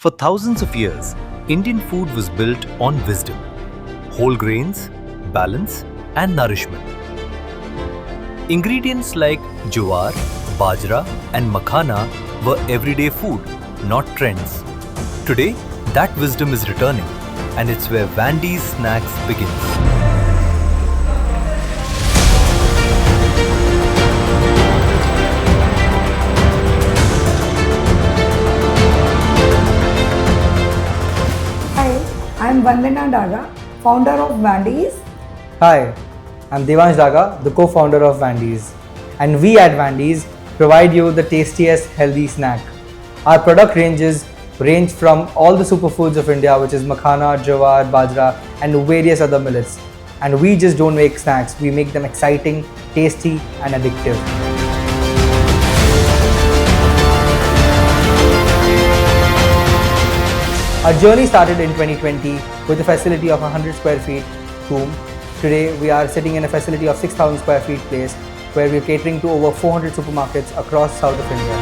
For thousands of years, Indian food was built on wisdom, whole grains, balance, and nourishment. Ingredients like jowar, bajra, and makhana were everyday food, not trends. Today, that wisdom is returning, and it's where Vandy's Snacks begins. Hi, I'm Vandana Daga, founder of Vandy's. Hi, I'm Devansh Daga, the co-founder of Vandy's. And we at Vandy's provide you the tastiest healthy snack. Our product range from all the superfoods of India, which is makhana, jowar, bajra, and various other millets. And we just don't make snacks, we make them exciting, tasty, and addictive. Our journey started in 2020 with a facility of 100 square feet room. Today, we are sitting in a facility of 6,000 square feet place where we are catering to over 400 supermarkets across south of India.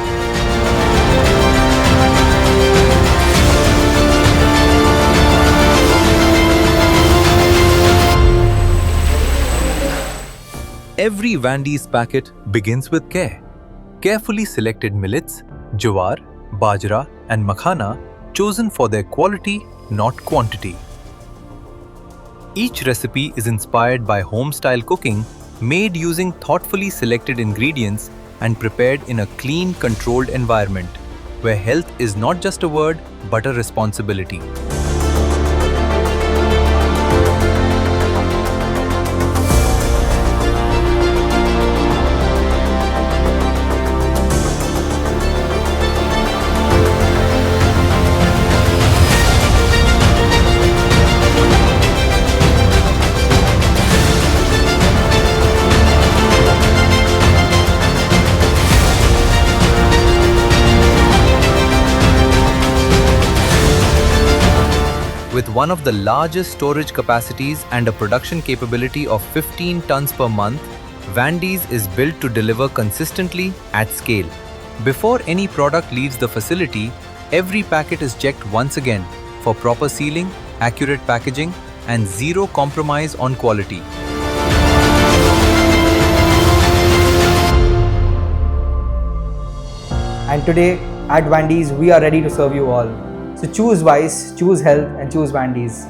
Every Vandy's packet begins with care. Carefully selected millets, jowar, bajra, and makhana chosen for their quality, not quantity. Each recipe is inspired by home-style cooking, made using thoughtfully selected ingredients and prepared in a clean, controlled environment, where health is not just a word, but a responsibility. With one of the largest storage capacities and a production capability of 15 tons per month, Vandy's is built to deliver consistently at scale. Before any product leaves the facility, every packet is checked once again for proper sealing, accurate packaging, and zero compromise on quality. And today, at Vandy's, we are ready to serve you all. So choose wise, choose health, and choose Vandy's.